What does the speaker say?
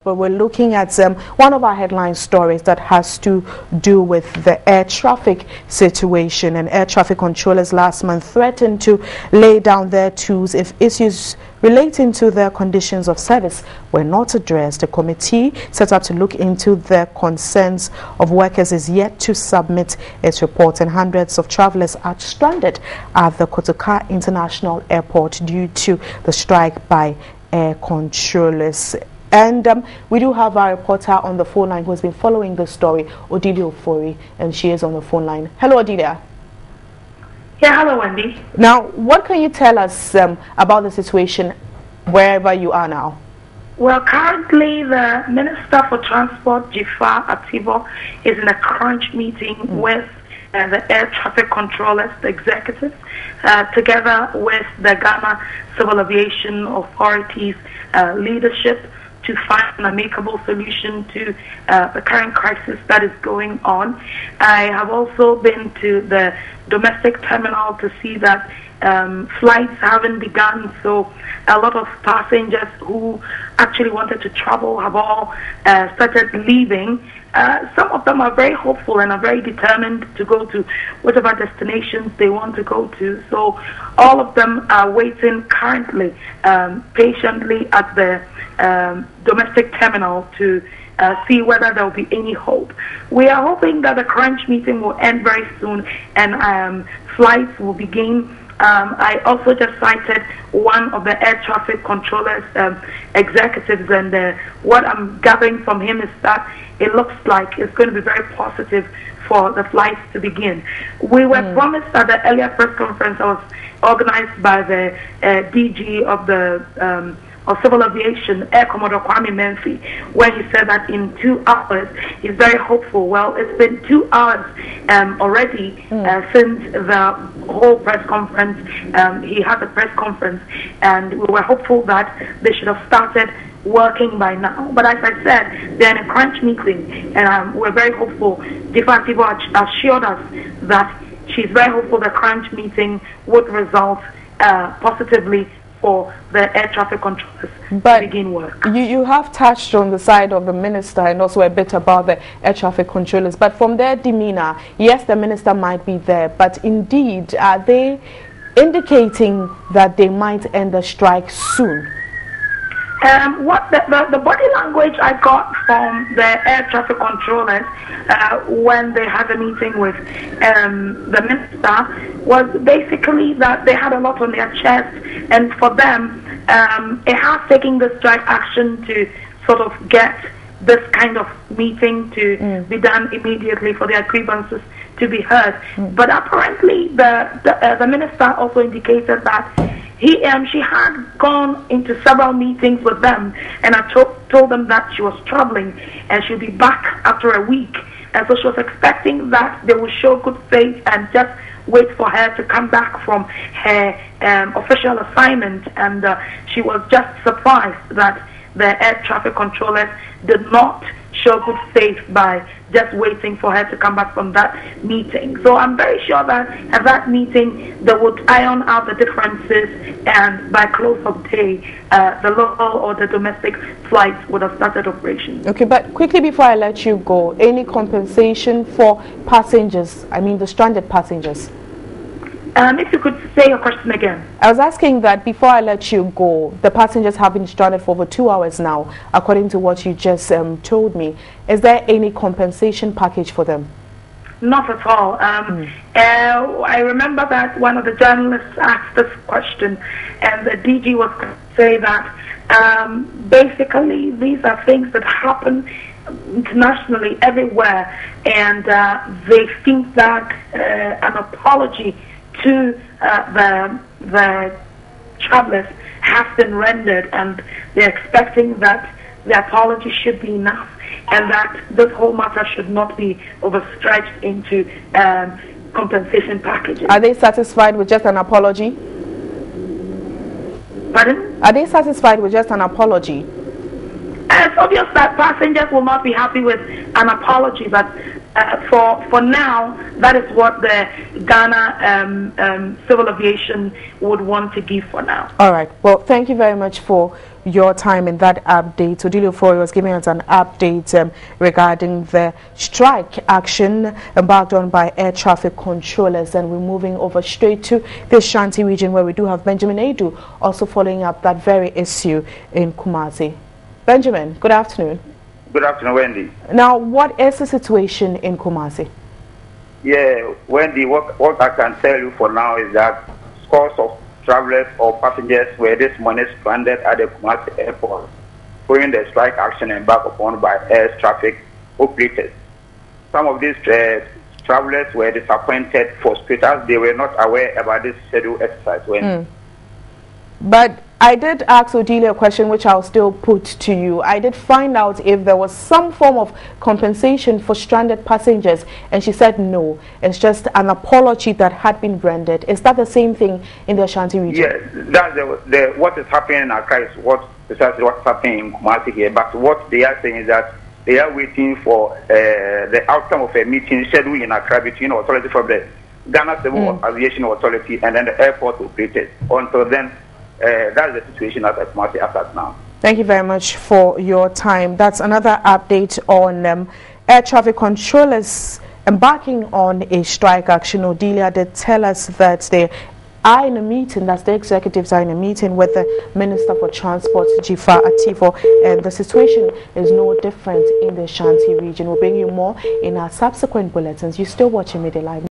but we're looking at one of our headline stories that has to do with the air traffic situation. And air traffic controllers last month threatened to lay down their tools if issues relating to their conditions of service were not addressed. A committee set up to look into the concerns of workers is yet to submit its report, and hundreds of travelers are stranded at the Kotoka International Airport due to the strike by air controllers. And we do have our reporter on the phone line who has been following the story, Odilia Ofori, and she is on the phone line. Hello, Odilia. Yeah, hello, Wendy. Now, what can you tell us about the situation wherever you are now? Well, currently the Minister for Transport, Jifar Ativo, is in a crunch meeting with the air traffic controllers, the executives, together with the Ghana Civil Aviation Authority's leadership to find an amicable solution to the current crisis that is going on. I have also been to the domestic terminal to see that flights haven't begun, so a lot of passengers who actually wanted to travel have all started leaving. Some of them are very hopeful and are very determined to go to whatever destinations they want to go to. So all of them are waiting currently patiently at the domestic terminal to see whether there will be any hope. We are hoping that the crunch meeting will end very soon and flights will begin. I also just cited one of the air traffic controllers executives, and what I'm gathering from him is that it looks like it's going to be very positive for the flights to begin. We were promised at the earlier press conference that was organized by the DG of the of Civil Aviation, Air Commodore Kwame Menfi, where he said that in 2 hours he's very hopeful. Well, it's been 2 hours already since the whole press conference. He had the press conference, and we were hopeful that they should have started working by now. But as I said, they're in a crunch meeting, and we're very hopeful. Different people assured us that she's very hopeful the crunch meeting would result positively for the air traffic controllers to begin work. You have touched on the side of the minister and also a bit about the air traffic controllers, but from their demeanor, yes, the minister might be there, but indeed, are they indicating that they might end the strike soon? What the body language I got from the air traffic controllers when they had a meeting with the minister was basically that they had a lot on their chest, and for them it has taken the strike action to sort of get this kind of meeting to be done immediately for their grievances to be heard. But apparently the minister also indicated that she had gone into several meetings with them, and I told them that she was traveling and she'll be back after a week. And so she was expecting that they would show good faith and just wait for her to come back from her official assignment. And she was just surprised that the air traffic controllers did not show good faith by just waiting for her to come back from that meeting. So I'm very sure that at that meeting they would iron out the differences, and by close of day the local or the domestic flights would have started operations. Okay, but quickly before I let you go, any compensation for passengers, I mean the stranded passengers? If you could say your question again. I was asking that before I let you go, the passengers have been stranded for over 2 hours now, according to what you just told me. Is there any compensation package for them? Not at all. I remember that one of the journalists asked this question, and the DG was going to say that basically these are things that happen internationally everywhere, and they think that an apology to the travelers has been rendered, and they're expecting that the apology should be enough, and that this whole matter should not be overstretched into compensation packages. Are they satisfied with just an apology? Pardon? Are they satisfied with just an apology? It's obvious that passengers will not be happy with an apology, but For now, that is what the Ghana Civil Aviation would want to give for now. All right. Well, thank you very much for your time in that update. Odile Ofori was giving us an update regarding the strike action embarked on by air traffic controllers, and we're moving over straight to the Ashanti region, where we do have Benjamin Adu also following up that very issue in Kumasi. Benjamin, good afternoon. Good afternoon, Wendy. Now, what is the situation in Kumasi? Yeah, Wendy, what I can tell you for now is that scores of travelers or passengers were this morning stranded at the Kumasi airport following the strike action embarked upon by air traffic operators. Some of these travelers were disappointed, frustrated. They were not aware about this scheduled exercise. But I did ask Odile a question which I'll still put to you. I did find out if there was some form of compensation for stranded passengers, and she said no. It's just an apology that had been rendered. Is that the same thing in the Ashanti region? Yes, that's what is happening in Accra is precisely what's happening in Kumasi here. But what they are saying is that they are waiting for the outcome of a meeting scheduled in Accra between authority from the Ghana Civil Aviation Authority and then the airport operators. Until then, that's the situation at Kumasi as at now. Thank you very much for your time. That's another update on air traffic controllers embarking on a strike action. Odilia did tell us that they are in a meeting, that's the executives are in a meeting with the Minister for Transport, Jifa Ativo, and the situation is no different in the Ashanti region. We'll bring you more in our subsequent bulletins. You're still watching Midday Live.